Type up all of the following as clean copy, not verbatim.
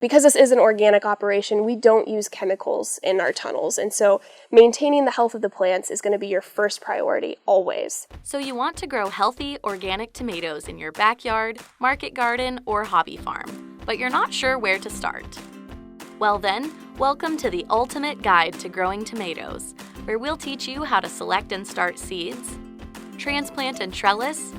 Because this is an organic operation, we don't use chemicals in our tunnels, and so maintaining the health of the plants is going to be your first priority, always. So you want to grow healthy, organic tomatoes in your backyard, market garden, or hobby farm, but you're not sure where to start. Well then, welcome to the ultimate guide to growing tomatoes, where we'll teach you how to select and start seeds, transplant and trellis,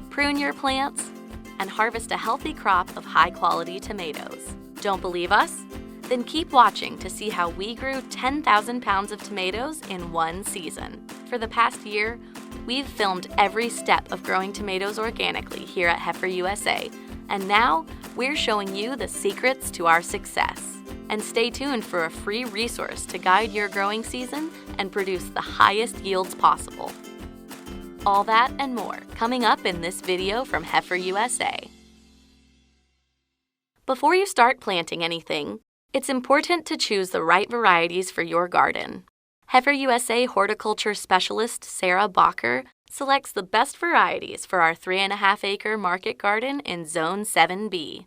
prune your plants, and harvest a healthy crop of high-quality tomatoes. Don't believe us? Then keep watching to see how we grew 10,000 pounds of tomatoes in one season. For the past year, we've filmed every step of growing tomatoes organically here at Heifer USA, and now we're showing you the secrets to our success. And stay tuned for a free resource to guide your growing season and produce the highest yields possible. All that and more coming up in this video from Heifer USA. Before you start planting anything, it's important to choose the right varieties for your garden. Heifer USA horticulture specialist Sarah Bacher selects the best varieties for our 3.5-acre market garden in Zone 7B.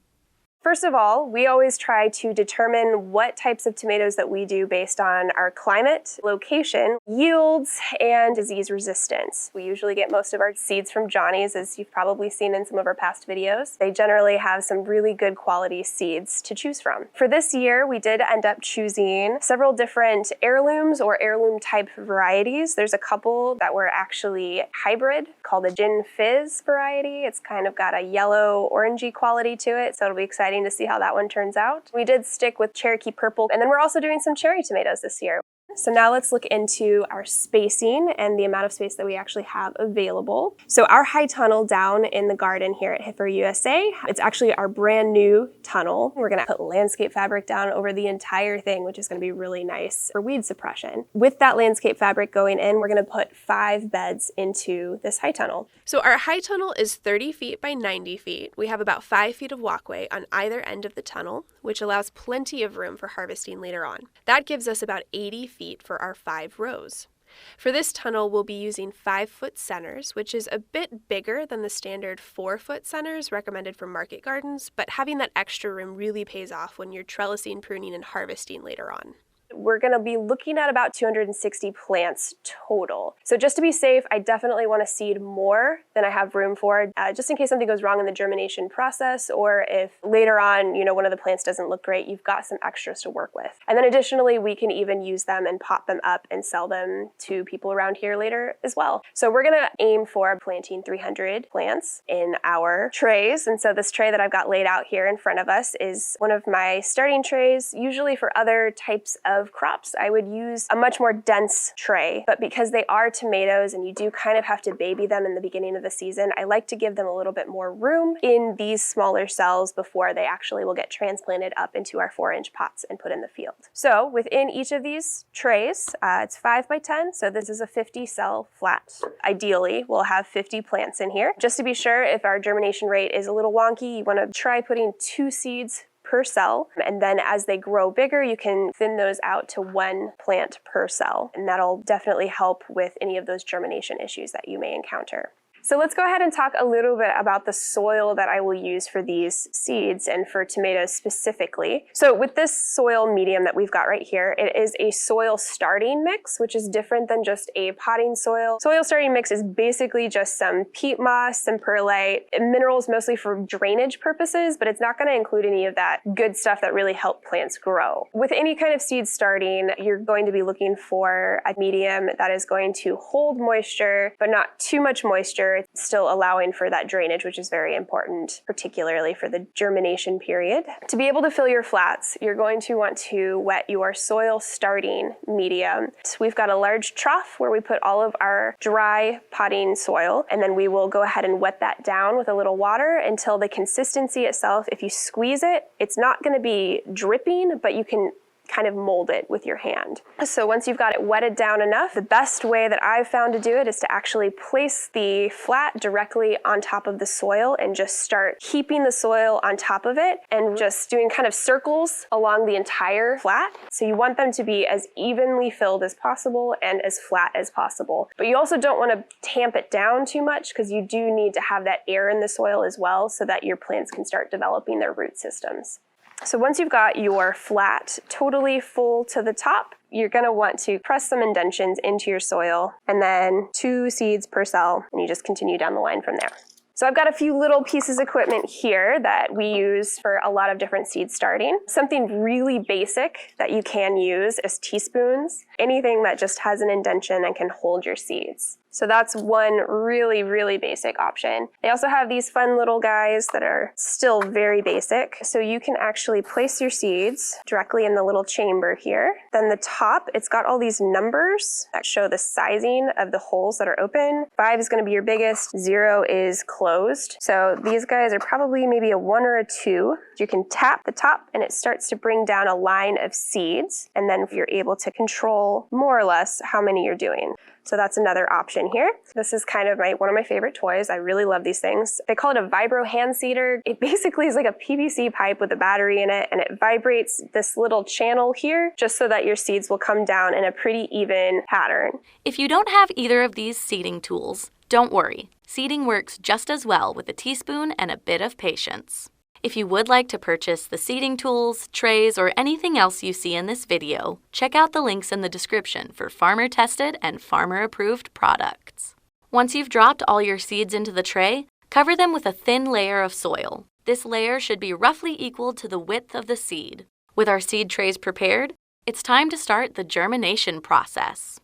First of all, we always try to determine what types of tomatoes that we do based on our climate, location, yields, and disease resistance. We usually get most of our seeds from Johnny's, as you've probably seen in some of our past videos. They generally have some really good quality seeds to choose from. For this year, we did end up choosing several different heirlooms or heirloom type varieties. There's a couple that were actually hybrid, called the Gin Fizz variety. It's kind of got a yellow orangey quality to it, so it'll be exciting to see how that one turns out. We did stick with Cherokee Purple, and then we're also doing some cherry tomatoes this year. So now let's look into our spacing and the amount of space that we actually have available. So our high tunnel down in the garden here at Heifer USA, it's actually our brand new tunnel. We're gonna put landscape fabric down over the entire thing, which is gonna be really nice for weed suppression. With that landscape fabric going in, we're gonna put 5 beds into this high tunnel. So our high tunnel is 30 feet by 90 feet. We have about 5 feet of walkway on either end of the tunnel, which allows plenty of room for harvesting later on. That gives us about 80 feet for our 5 rows. For this tunnel, we'll be using 5-foot centers, which is a bit bigger than the standard 4-foot centers recommended for market gardens, but having that extra room really pays off when you're trellising, pruning, and harvesting later on. We're going to be looking at about 260 plants total. So just to be safe, I definitely want to seed more than I have room for, just in case something goes wrong in the germination process, or if later on, one of the plants doesn't look great, you've got some extras to work with. And then additionally, we can even use them and pop them up and sell them to people around here later as well. So we're going to aim for planting 300 plants in our trays. And so this tray that I've got laid out here in front of us is one of my starting trays. Usually for other types of crops, I would use a much more dense tray, but because they are tomatoes and you do kind of have to baby them in the beginning of the season, I like to give them a little bit more room in these smaller cells before they actually will get transplanted up into our 4-inch pots and put in the field. So within each of these trays, it's 5 by 10, so this is a 50 cell flat. Ideally, we'll have 50 plants in here. Just to be sure, if our germination rate is a little wonky, you want to try putting 2 seeds per cell, and then as they grow bigger, you can thin those out to 1 plant per cell, and that'll definitely help with any of those germination issues that you may encounter. So let's go ahead and talk a little bit about the soil that I will use for these seeds and for tomatoes specifically. So with this soil medium that we've got right here, it is a soil starting mix, which is different than just a potting soil. Soil starting mix is basically just some peat moss, some perlite, minerals mostly for drainage purposes, but it's not going to include any of that good stuff that really help plants grow. With any kind of seed starting, you're going to be looking for a medium that is going to hold moisture, but not too much moisture. It's still allowing for that drainage, which is very important, particularly for the germination period. To be able to fill your flats, you're going to want to wet your soil starting medium. So we've got a large trough where we put all of our dry potting soil, and then we will go ahead and wet that down with a little water until the consistency itself, if you squeeze it, it's not going to be dripping, but you can kind of mold it with your hand. So once you've got it wetted down enough, the best way that I've found to do it is to actually place the flat directly on top of the soil and just start heaping the soil on top of it and just doing kind of circles along the entire flat. So you want them to be as evenly filled as possible and as flat as possible. But you also don't want to tamp it down too much because you do need to have that air in the soil as well so that your plants can start developing their root systems. So once you've got your flat totally full to the top, you're going to want to press some indentions into your soil, and then 2 seeds per cell, and you just continue down the line from there. So I've got a few little pieces of equipment here that we use for a lot of different seed starting. Something really basic that you can use is teaspoons, anything that just has an indention and can hold your seeds. So that's one really, really basic option. They also have these fun little guys that are still very basic. So you can actually place your seeds directly in the little chamber here. Then the top, it's got all these numbers that show the sizing of the holes that are open. 5 is going to be your biggest, 0 is closed. So these guys are probably maybe a 1 or a 2. You can tap the top and it starts to bring down a line of seeds. And then you're able to control more or less how many you're doing. So that's another option here. This is kind of one of my favorite toys. I really love these things. They call it a vibro hand seeder. It basically is like a PVC pipe with a battery in it, and it vibrates this little channel here just so that your seeds will come down in a pretty even pattern. If you don't have either of these seeding tools, don't worry. Seeding works just as well with a teaspoon and a bit of patience. If you would like to purchase the seeding tools, trays, or anything else you see in this video, check out the links in the description for farmer-tested and farmer-approved products. Once you've dropped all your seeds into the tray, cover them with a thin layer of soil. This layer should be roughly equal to the width of the seed. With our seed trays prepared, it's time to start the germination process.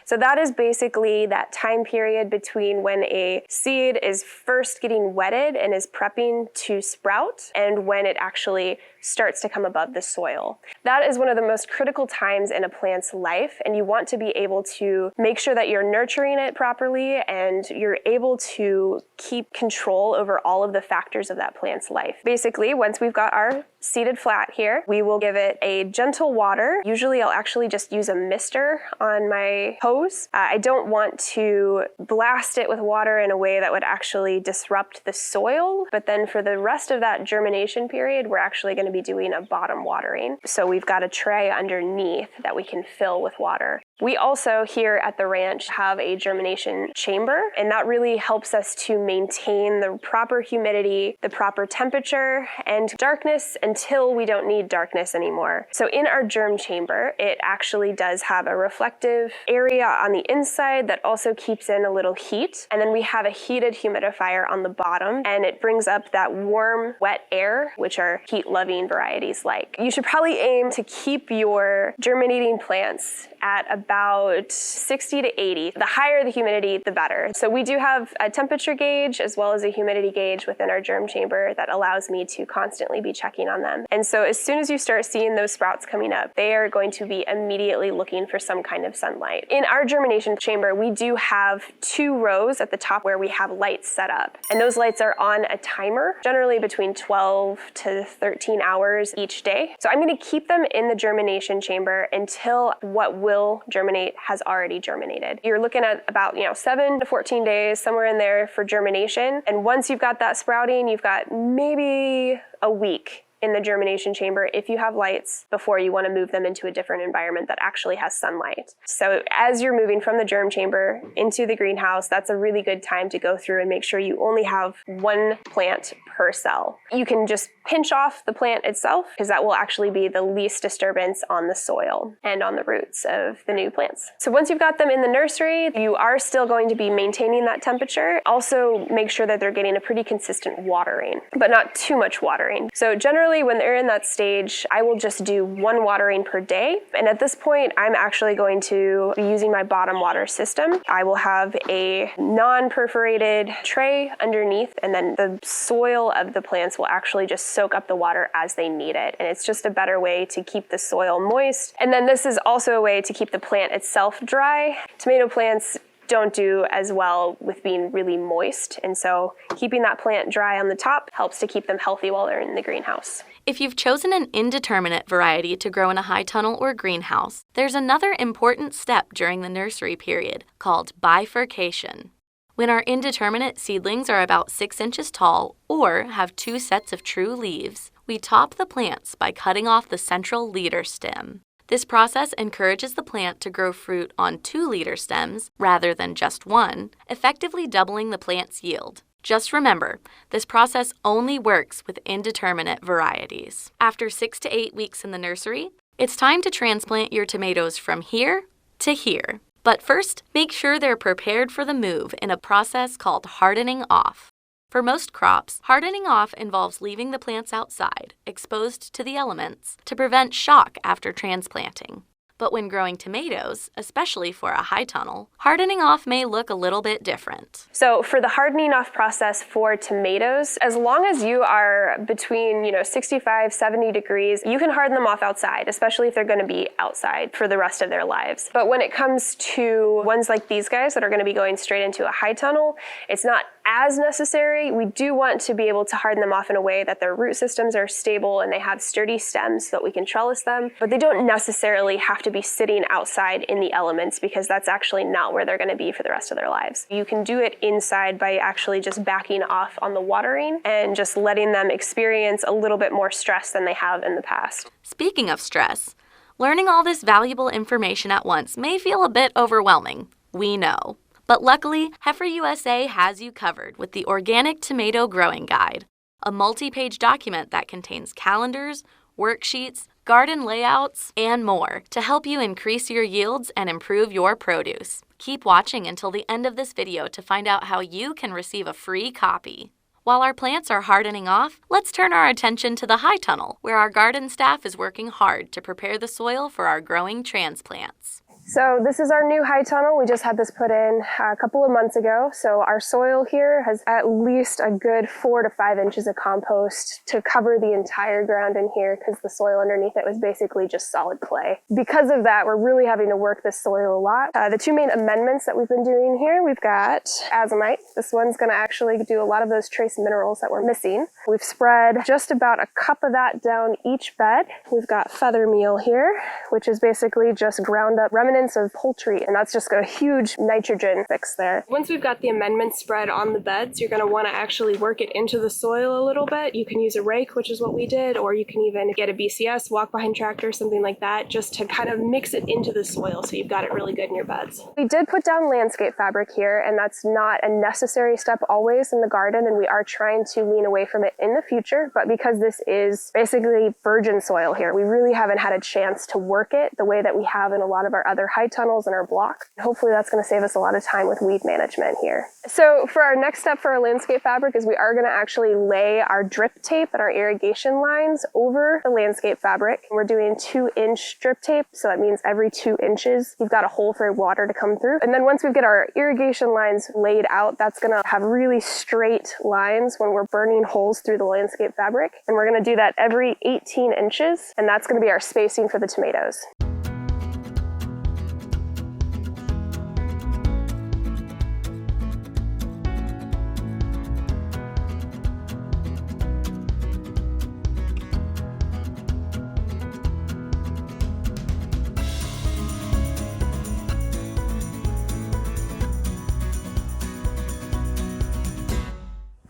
So that is basically that time period between when a seed is first getting wetted and is prepping to sprout and when it actually starts to come above the soil. That is one of the most critical times in a plant's life, and you want to be able to make sure that you're nurturing it properly and you're able to keep control over all of the factors of that plant's life. Basically, once we've got our seeded flat here, we will give it a gentle water. Usually I'll actually just use a mister on my hose. I don't want to blast it with water in a way that would actually disrupt the soil, but then for the rest of that germination period, we're actually going to be doing a bottom watering. So we've got a tray underneath that we can fill with water. We also here at the ranch have a germination chamber, and that really helps us to maintain the proper humidity, the proper temperature, and darkness until we don't need darkness anymore. So in our germ chamber, it actually does have a reflective area on the inside that also keeps in a little heat. And then we have a heated humidifier on the bottom, and it brings up that warm, wet air, which are heat-loving varieties like. You should probably aim to keep your germinating plants at about 60 to 80. The higher the humidity, the better. So we do have a temperature gauge as well as a humidity gauge within our germ chamber that allows me to constantly be checking on them. And so as soon as you start seeing those sprouts coming up, they are going to be immediately looking for some kind of sunlight. In our germination chamber, we do have 2 rows at the top where we have lights set up. And those lights are on a timer, generally between 12 to 13 hours each day. So I'm going to keep them in the germination chamber until what will germinate has already germinated. You're looking at about 7 to 14 days, somewhere in there for germination. And once you've got that sprouting, you've got maybe a week in the germination chamber if you have lights before you want to move them into a different environment that actually has sunlight. So as you're moving from the germ chamber into the greenhouse, that's a really good time to go through and make sure you only have 1 plant per cell. You can just pinch off the plant itself because that will actually be the least disturbance on the soil and on the roots of the new plants. So once you've got them in the nursery, you are still going to be maintaining that temperature. Also make sure that they're getting a pretty consistent watering, but not too much watering. So generally when they're in that stage, I will just do 1 watering per day. And at this point, I'm actually going to be using my bottom water system. I will have a non-perforated tray underneath, and then the soil of the plants will actually just soak up the water as they need it. And it's just a better way to keep the soil moist. And then this is also a way to keep the plant itself dry. Tomato plants don't do as well with being really moist, and so keeping that plant dry on the top helps to keep them healthy while they're in the greenhouse. If you've chosen an indeterminate variety to grow in a high tunnel or greenhouse, there's another important step during the nursery period called bifurcation. When our indeterminate seedlings are about 6 inches tall or have 2 sets of true leaves, we top the plants by cutting off the central leader stem. This process encourages the plant to grow fruit on 2 leader stems rather than just 1, effectively doubling the plant's yield. Just remember, this process only works with indeterminate varieties. After 6 to 8 weeks in the nursery, it's time to transplant your tomatoes from here to here. But first, make sure they're prepared for the move in a process called hardening off. For most crops, hardening off involves leaving the plants outside, exposed to the elements, to prevent shock after transplanting. But when growing tomatoes, especially for a high tunnel, hardening off may look a little bit different. So for the hardening off process for tomatoes, as long as you are between 65, 70 degrees, you can harden them off outside, especially if they're going to be outside for the rest of their lives. But when it comes to ones like these guys that are going to be going straight into a high tunnel, it's not as necessary. We do want to be able to harden them off in a way that their root systems are stable and they have sturdy stems so that we can trellis them, but they don't necessarily have to be sitting outside in the elements because that's actually not where they're going to be for the rest of their lives. You can do it inside by actually just backing off on the watering and just letting them experience a little bit more stress than they have in the past. Speaking of stress, learning all this valuable information at once may feel a bit overwhelming. We know. But luckily, Heifer USA has you covered with the Organic Tomato Growing Guide, a multi-page document that contains calendars, worksheets, garden layouts, and more to help you increase your yields and improve your produce. Keep watching until the end of this video to find out how you can receive a free copy. While our plants are hardening off, let's turn our attention to the high tunnel, where our garden staff is working hard to prepare the soil for our growing transplants. So this is our new high tunnel. We just had this put in a couple of months ago. So our soil here has at least a good 4 to 5 inches of compost to cover the entire ground in here because the soil underneath it was basically just solid clay. Because of that, we're really having to work this soil a lot. The two main amendments that we've been doing here, we've got azomite. This one's going to actually do a lot of those trace minerals that we're missing. We've spread just about a cup of that down each bed. We've got feather meal here, which is basically just ground up remnants of poultry, and that's just got a huge nitrogen fix there. Once we've got the amendments spread on the beds, you're going to want to actually work it into the soil a little bit. You can use a rake, which is what we did, or you can even get a BCS, walk behind tractor, something like that, just to kind of mix it into the soil so you've got it really good in your beds. We did put down landscape fabric here, and that's not a necessary step always in the garden, and we are trying to lean away from it in the future, but because this is basically virgin soil here, we really haven't had a chance to work it the way that we have in a lot of our other high tunnels in our block. Hopefully that's going to save us a lot of time with weed management here. So for our next step for our landscape fabric is we are going to actually lay our drip tape and our irrigation lines over the landscape fabric. We're doing 2-inch drip tape, so that means every 2 inches you've got a hole for water to come through. And then once we get our irrigation lines laid out, that's going to have really straight lines when we're burning holes through the landscape fabric. And we're going to do that every 18 inches, and that's going to be our spacing for the tomatoes.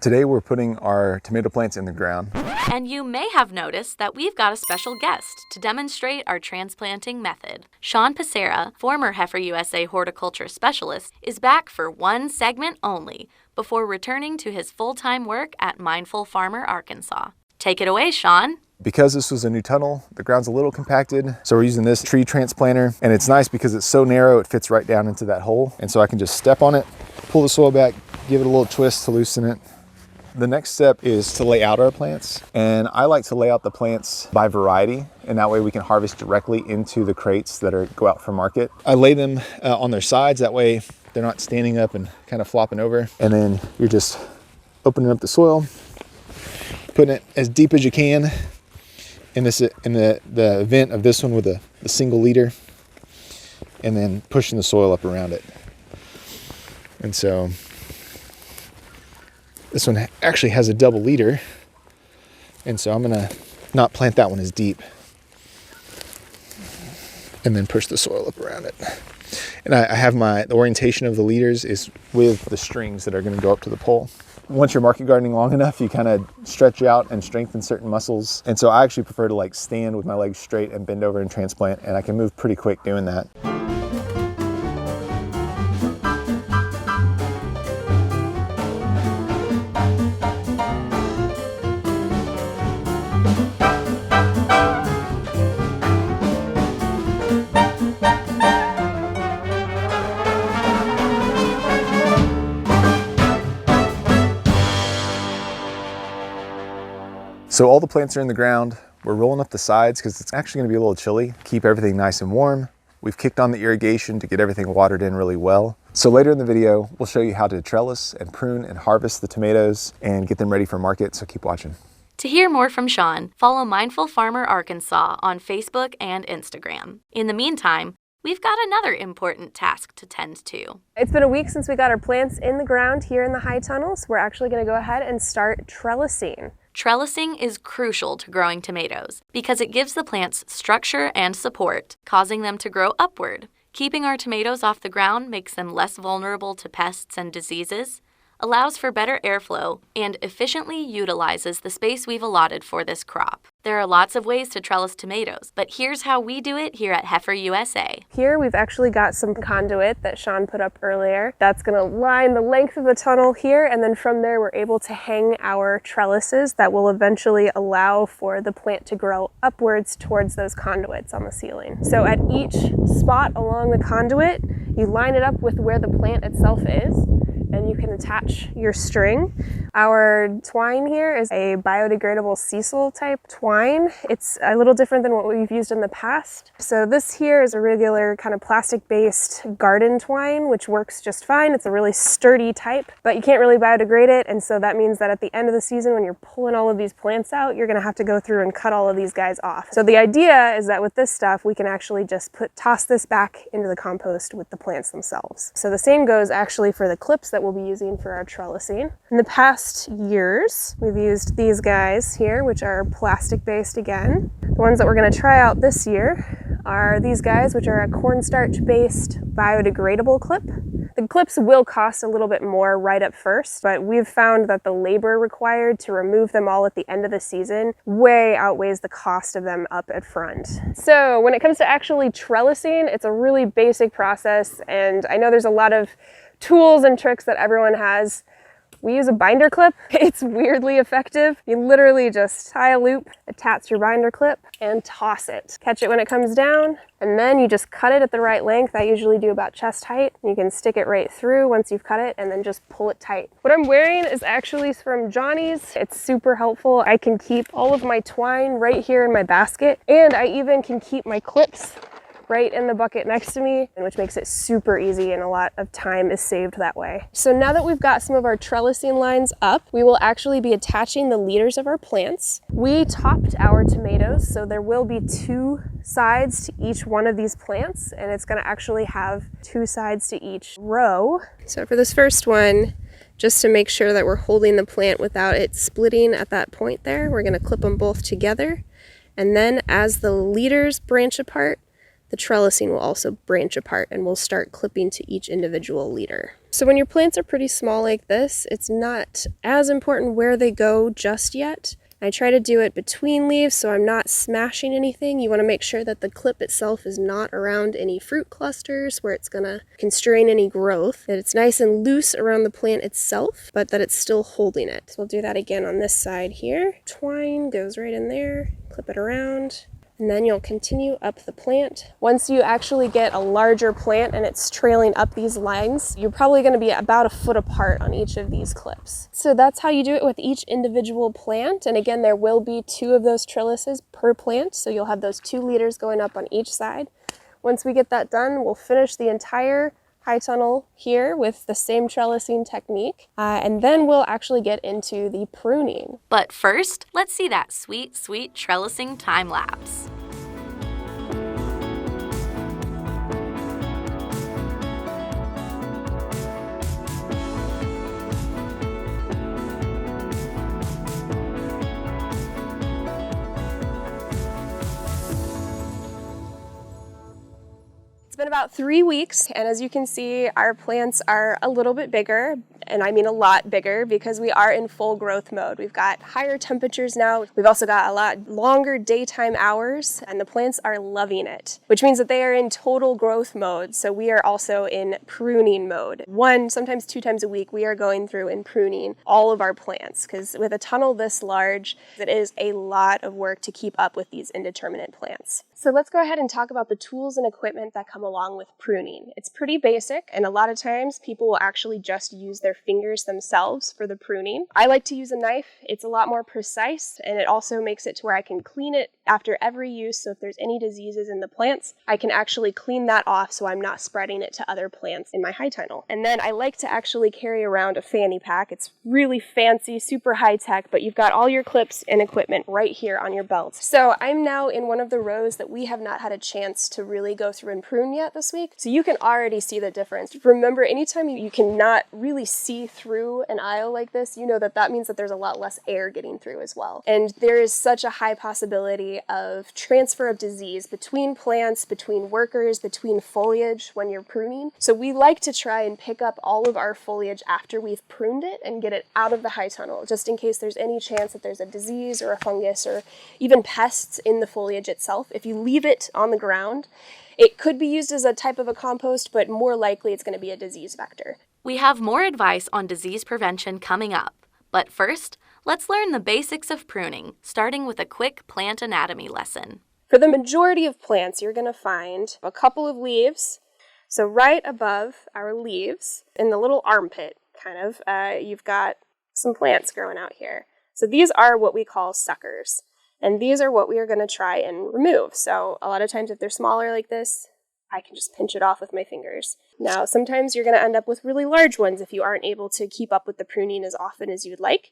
Today we're putting our tomato plants in the ground. And you may have noticed that we've got a special guest to demonstrate our transplanting method. Sean Pacera, former Heifer USA horticulture specialist, is back for one segment only before returning to his full-time work at Mindful Farmer, Arkansas. Take it away, Sean. Because this was a new tunnel, the ground's a little compacted, so we're using this tree transplanter, and it's nice because it's so narrow it fits right down into that hole, and so I can just step on it, pull the soil back, give it a little twist to loosen it. The next step is to lay out our plants, and I like to lay out the plants by variety, and that way we can harvest directly into the crates that go out for market. I lay them on their sides, that way they're not standing up and kind of flopping over, and then you're just opening up the soil, putting it as deep as you can in the vent of this one with a single leader, and then pushing the soil up around it. And so this one actually has a double leader, and so I'm gonna not plant that one as deep, and then push the soil up around it. And I have the orientation of the leaders is with the strings that are gonna go up to the pole. Once you're market gardening long enough, you kind of stretch out and strengthen certain muscles. And so I actually prefer to stand with my legs straight and bend over and transplant, and I can move pretty quick doing that. So all the plants are in the ground. We're rolling up the sides because it's actually going to be a little chilly. Keep everything nice and warm. We've kicked on the irrigation to get everything watered in really well. So later in the video, we'll show you how to trellis and prune and harvest the tomatoes and get them ready for market, so keep watching. To hear more from Sean, follow Mindful Farmer Arkansas on Facebook and Instagram. In the meantime, we've got another important task to tend to. It's been a week since we got our plants in the ground here in the high tunnels. We're actually going to go ahead and start trellising. Trellising is crucial to growing tomatoes because it gives the plants structure and support, causing them to grow upward. Keeping our tomatoes off the ground makes them less vulnerable to pests and diseases, allows for better airflow, and efficiently utilizes the space we've allotted for this crop. There are lots of ways to trellis tomatoes, but here's how we do it here at Heifer USA. Here we've actually got some conduit that Sean put up earlier. That's going to line the length of the tunnel here, and then from there we're able to hang our trellises that will eventually allow for the plant to grow upwards towards those conduits on the ceiling. So at each spot along the conduit, you line it up with where the plant itself is, and you can attach your string. Our twine here is a biodegradable sisal type twine. It's a little different than what we've used in the past. So this here is a regular kind of plastic-based garden twine, which works just fine. It's a really sturdy type, but you can't really biodegrade it, and so that means that at the end of the season, when you're pulling all of these plants out, you're gonna have to go through and cut all of these guys off. So the idea is that with this stuff, we can actually just toss this back into the compost with the plants themselves. So the same goes actually for the clips that we'll be using for our trellising. In the past years, we've used these guys here, which are plastic-based again. The ones that we're going to try out this year are these guys, which are a cornstarch-based biodegradable clip. The clips will cost a little bit more right up first, but we've found that the labor required to remove them all at the end of the season way outweighs the cost of them up at front. So when it comes to actually trellising, it's a really basic process, and I know there's a lot of tools and tricks that everyone has. We use a binder clip. It's weirdly effective. You literally just tie a loop, attach your binder clip, and toss it. Catch it when it comes down, and then you just cut it at the right length. I usually do about chest height. You can stick it right through once you've cut it, and then just pull it tight. What I'm wearing is actually from Johnny's. It's super helpful. I can keep all of my twine right here in my basket, and I even can keep my clips right in the bucket next to me, which makes it super easy, and a lot of time is saved that way. So now that we've got some of our trellising lines up, we will actually be attaching the leaders of our plants. We topped our tomatoes, so there will be 2 sides to each one of these plants, and it's going to actually have 2 sides to each row. So for this first one, just to make sure that we're holding the plant without it splitting at that point there, we're going to clip them both together, and then as the leaders branch apart, the trellising will also branch apart, and we'll start clipping to each individual leader. So when your plants are pretty small like this, it's not as important where they go just yet. I try to do it between leaves so I'm not smashing anything. You want to make sure that the clip itself is not around any fruit clusters where it's going to constrain any growth, that it's nice and loose around the plant itself, but that it's still holding it. So we'll do that again on this side here. Twine goes right in there, clip it around, and then you'll continue up the plant. Once you actually get a larger plant and it's trailing up these lines, you're probably going to be about 1 foot apart on each of these clips. So that's how you do it with each individual plant. And again, there will be 2 of those trellises per plant, so you'll have those 2 leaders going up on each side. Once we get that done, we'll finish the entire high tunnel here with the same trellising technique, and then we'll actually get into the pruning. But first, let's see that sweet, sweet trellising time lapse. It's been about 3 weeks, and as you can see, our plants are a little bit bigger, and I mean a lot bigger, because we are in full growth mode. We've got higher temperatures now. We've also got a lot longer daytime hours, and the plants are loving it, which means that they are in total growth mode. So we are also in pruning mode. 1, sometimes 2 times a week, we are going through and pruning all of our plants, because with a tunnel this large, it is a lot of work to keep up with these indeterminate plants. So let's go ahead and talk about the tools and equipment that come along along with pruning. It's pretty basic, and a lot of times people will actually just use their fingers themselves for the pruning. I like to use a knife. It's a lot more precise, and it also makes it to where I can clean it after every use. So if there's any diseases in the plants, I can actually clean that off so I'm not spreading it to other plants in my high tunnel. And then I like to actually carry around a fanny pack. It's really fancy, super high tech, but you've got all your clips and equipment right here on your belt. So I'm now in one of the rows that we have not had a chance to really go through and prune yet this week. So you can already see the difference. Remember, anytime you cannot really see through an aisle like this, you know that means that there's a lot less air getting through as well. And there is such a high possibility of transfer of disease between plants, between workers, between foliage when you're pruning. So we like to try and pick up all of our foliage after we've pruned it and get it out of the high tunnel, just in case there's any chance that there's a disease or a fungus or even pests in the foliage itself. If you leave it on the ground, it could be used as a type of a compost, but more likely it's going to be a disease vector. We have more advice on disease prevention coming up. But first, let's learn the basics of pruning, starting with a quick plant anatomy lesson. For the majority of plants, you're going to find a couple of leaves. So right above our leaves, in the little armpit, you've got some plants growing out here. So these are what we call suckers. And these are what we are going to try and remove. So a lot of times if they're smaller like this, I can just pinch it off with my fingers. Now, sometimes you're going to end up with really large ones if you aren't able to keep up with the pruning as often as you'd like.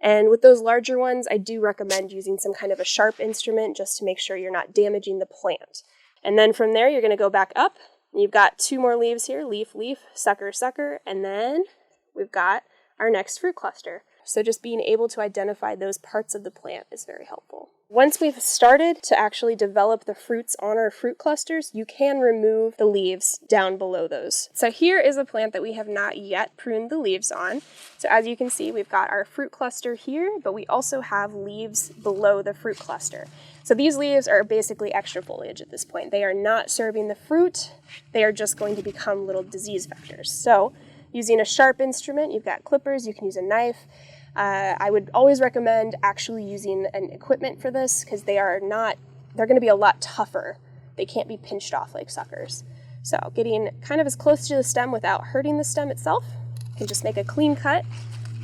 And with those larger ones, I do recommend using some kind of a sharp instrument just to make sure you're not damaging the plant. And then from there, you're going to go back up. You've got 2 more leaves here, leaf, leaf, sucker, sucker, and then we've got our next fruit cluster. So just being able to identify those parts of the plant is very helpful. Once we've started to actually develop the fruits on our fruit clusters, you can remove the leaves down below those. So here is a plant that we have not yet pruned the leaves on. So as you can see, we've got our fruit cluster here, but we also have leaves below the fruit cluster. So these leaves are basically extra foliage at this point. They are not serving the fruit. They are just going to become little disease vectors. So using a sharp instrument, you've got clippers, you can use a knife. I would always recommend actually using an equipment for this because they're going to be a lot tougher. They can't be pinched off like suckers. So getting kind of as close to the stem without hurting the stem itself, you can just make a clean cut,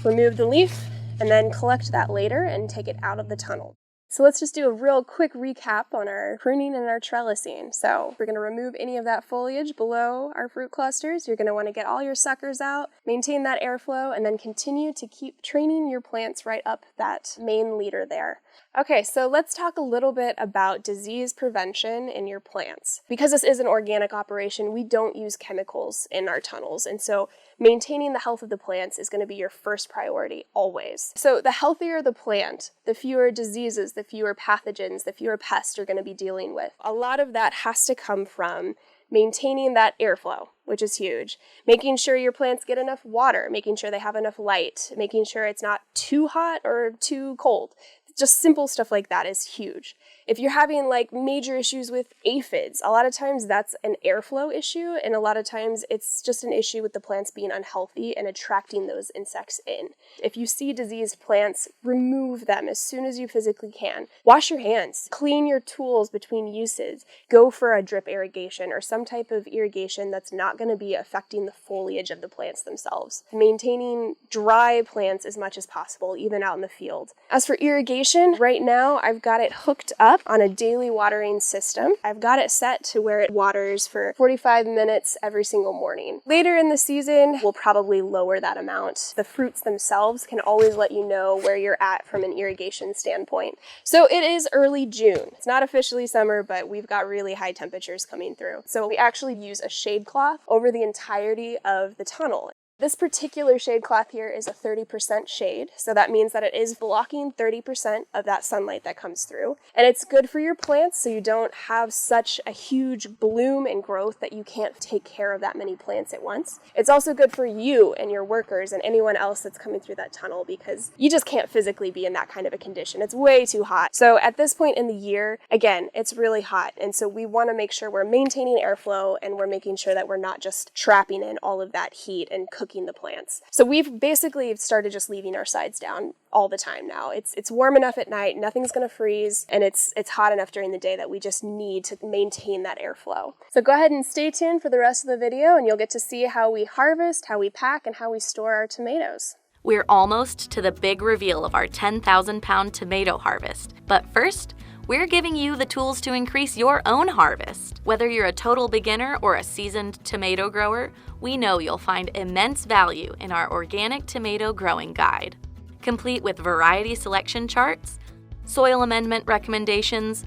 remove the leaf, and then collect that later and take it out of the tunnel. So let's just do a real quick recap on our pruning and our trellising. So we're going to remove any of that foliage below our fruit clusters. You're going to want to get all your suckers out, maintain that airflow, and then continue to keep training your plants right up that main leader there. Okay, so let's talk a little bit about disease prevention in your plants. Because this is an organic operation, we don't use chemicals in our tunnels, and so maintaining the health of the plants is going to be your first priority always. So the healthier the plant, the fewer diseases, the fewer pathogens, the fewer pests you're going to be dealing with. A lot of that has to come from maintaining that airflow, which is huge. Making sure your plants get enough water, making sure they have enough light, making sure it's not too hot or too cold. Just simple stuff like that is huge. If you're having like major issues with aphids, a lot of times that's an airflow issue, and a lot of times it's just an issue with the plants being unhealthy and attracting those insects in. If you see diseased plants, remove them as soon as you physically can. Wash your hands, clean your tools between uses, go for a drip irrigation or some type of irrigation that's not going to be affecting the foliage of the plants themselves. Maintaining dry plants as much as possible, even out in the field. As for irrigation, right now I've got it hooked up on a daily watering system. I've got it set to where it waters for 45 minutes every single morning. Later in the season, we'll probably lower that amount. The fruits themselves can always let you know where you're at from an irrigation standpoint. So it is early June. It's not officially summer, but we've got really high temperatures coming through. So we actually use a shade cloth over the entirety of the tunnel. This particular shade cloth here is a 30% shade, so that means that it is blocking 30% of that sunlight that comes through. And it's good for your plants so you don't have such a huge bloom and growth that you can't take care of that many plants at once. It's also good for you and your workers and anyone else that's coming through that tunnel because you just can't physically be in that kind of a condition. It's way too hot. So at this point in the year, again, it's really hot, and so we want to make sure we're maintaining airflow and we're making sure that we're not just trapping in all of that heat and cooking cooking the plants. So we've basically started just leaving our sides down all the time now. It's warm enough at night, nothing's gonna freeze, and it's hot enough during the day that we just need to maintain that airflow. So go ahead and stay tuned for the rest of the video, and you'll get to see how we harvest, how we pack, and how we store our tomatoes. We're almost to the big reveal of our 10,000-pound tomato harvest. But first, we're giving you the tools to increase your own harvest. Whether you're a total beginner or a seasoned tomato grower, we know you'll find immense value in our organic tomato growing guide. Complete with variety selection charts, soil amendment recommendations,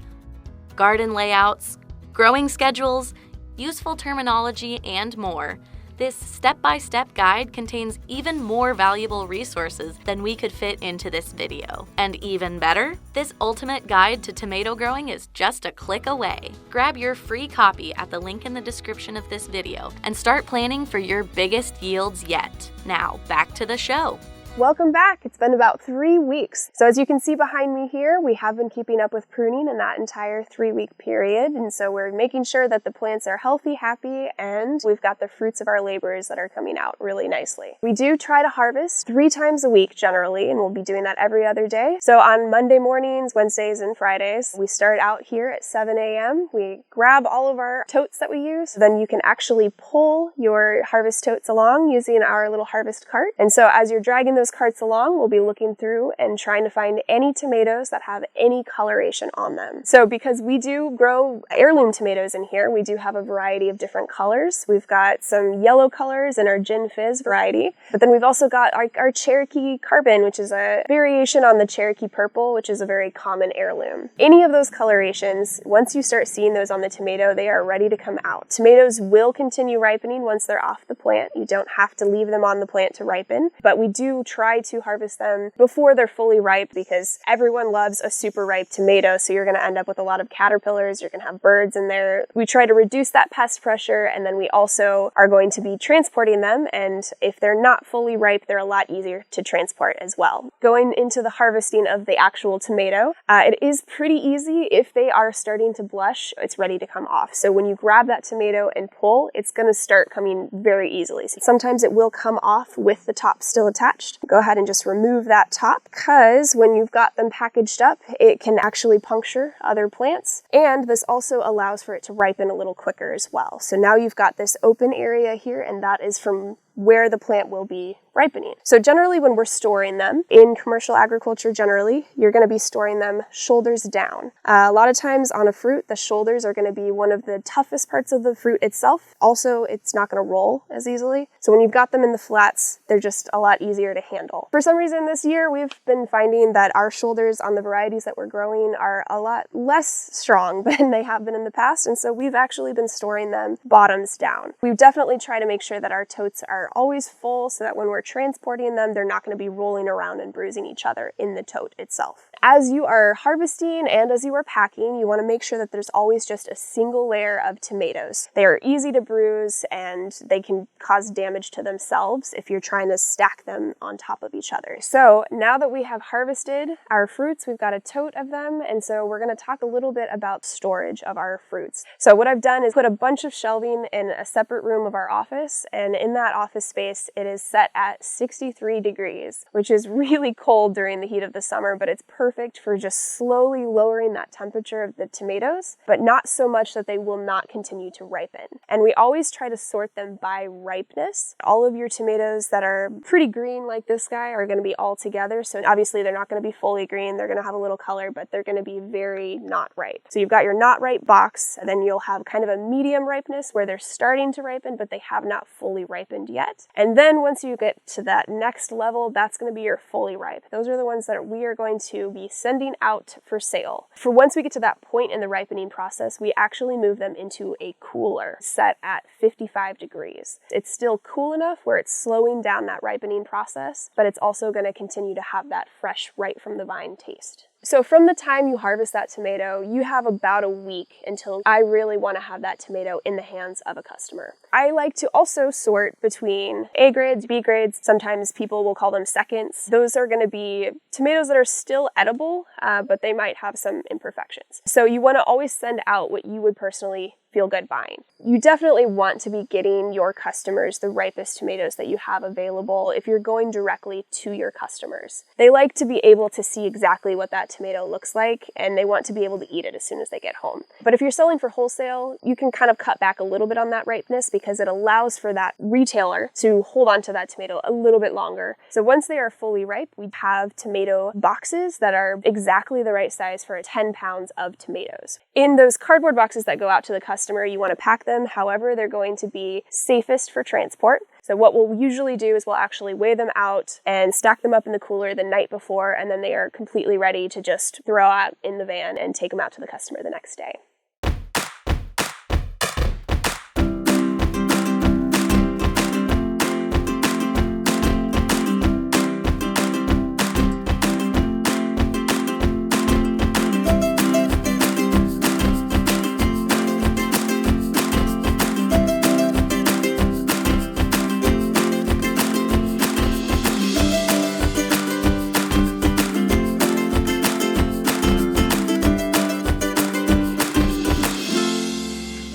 garden layouts, growing schedules, useful terminology, and more, this step-by-step guide contains even more valuable resources than we could fit into this video. And even better, this ultimate guide to tomato growing is just a click away. Grab your free copy at the link in the description of this video and start planning for your biggest yields yet. Now, back to the show. Welcome back. It's been about 3 weeks. So as you can see behind me here, we have been keeping up with pruning in that entire 3-week period. And so we're making sure that the plants are healthy, happy, and we've got the fruits of our labors that are coming out really nicely. We do try to harvest 3 times a week generally, and we'll be doing that every other day. So on Monday mornings, Wednesdays, and Fridays, we start out here at 7 a.m. We grab all of our totes that we use. Then you can actually pull your harvest totes along using our little harvest cart. And so as you're dragging those carts along, we'll be looking through and trying to find any tomatoes that have any coloration on them. So because we do grow heirloom tomatoes in here, we do have a variety of different colors. We've got some yellow colors in our Gin Fizz variety, but then we've also got our Cherokee Carbon, which is a variation on the Cherokee Purple, which is a very common heirloom. Any of those colorations, once you start seeing those on the tomato, they are ready to come out. Tomatoes will continue ripening once they're off the plant. You don't have to leave them on the plant to ripen, but we do try to harvest them before they're fully ripe because everyone loves a super ripe tomato, so you're going to end up with a lot of caterpillars, you're going to have birds in there. We try to reduce that pest pressure, and then we also are going to be transporting them, and if they're not fully ripe, they're a lot easier to transport as well. Going into the harvesting of the actual tomato, it is pretty easy. If they are starting to blush, it's ready to come off. So when you grab that tomato and pull, it's going to start coming very easily. So sometimes it will come off with the top still attached. Go ahead and just remove that top, because when you've got them packaged up, it can actually puncture other plants, and this also allows for it to ripen a little quicker as well. So now you've got this open area here, and that is from where the plant will be ripening. So generally when we're storing them in commercial agriculture, generally you're going to be storing them shoulders down. A lot of times on a fruit, the shoulders are going to be one of the toughest parts of the fruit itself. Also, it's not going to roll as easily. So when you've got them in the flats, they're just a lot easier to handle. For some reason this year, we've been finding that our shoulders on the varieties that we're growing are a lot less strong than they have been in the past. And so we've actually been storing them bottoms down. We definitely try to make sure that our totes are always full so that when we're transporting them, they're not going to be rolling around and bruising each other in the tote itself. As you are harvesting and as you are packing, you want to make sure that there's always just a single layer of tomatoes. They are easy to bruise and they can cause damage to themselves if you're trying to stack them on top of each other. So now that we have harvested our fruits, we've got a tote of them, and so we're going to talk a little bit about storage of our fruits. So what I've done is put a bunch of shelving in a separate room of our office, and in that office space, it is set at 63 degrees, which is really cold during the heat of the summer, but it's perfect for just slowly lowering that temperature of the tomatoes, but not so much that they will not continue to ripen. And we always try to sort them by ripeness. All of your tomatoes that are pretty green like this guy are going to be all together, so obviously they're not going to be fully green, they're going to have a little color, but they're going to be very not ripe. So you've got your not ripe box, and then you'll have kind of a medium ripeness where they're starting to ripen, but they have not fully ripened yet. And then once you get to that next level, that's going to be your fully ripe. Those are the ones that we are going to be sending out for sale. For once we get to that point in the ripening process, we actually move them into a cooler set at 55 degrees. It's still cool enough where it's slowing down that ripening process, but it's also going to continue to have that fresh, right from the vine taste. So from the time you harvest that tomato, you have about a week until I really want to have that tomato in the hands of a customer. I like to also sort between A grades, B grades. Sometimes people will call them seconds. Those are going to be tomatoes that are still edible, but they might have some imperfections. So you want to always send out what you would personally feel good buying. You definitely want to be getting your customers the ripest tomatoes that you have available if you're going directly to your customers. They like to be able to see exactly what that tomato looks like, and they want to be able to eat it as soon as they get home. But if you're selling for wholesale, you can kind of cut back a little bit on that ripeness because it allows for that retailer to hold on to that tomato a little bit longer. So once they are fully ripe, we have tomato boxes that are exactly the right size for 10 pounds of tomatoes. In those cardboard boxes that go out to the customer, you want to pack them however they're going to be safest for transport. So what we'll usually do is we'll actually weigh them out and stack them up in the cooler the night before, and then they are completely ready to just throw out in the van and take them out to the customer the next day.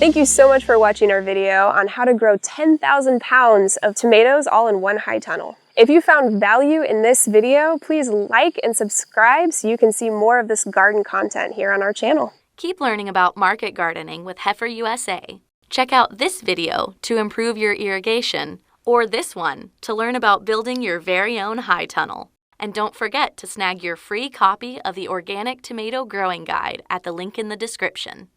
Thank you so much for watching our video on how to grow 10,000 pounds of tomatoes all in one high tunnel. If you found value in this video, please like and subscribe so you can see more of this garden content here on our channel. Keep learning about market gardening with Heifer USA. Check out this video to improve your irrigation, or this one to learn about building your very own high tunnel. And don't forget to snag your free copy of the Organic Tomato Growing Guide at the link in the description.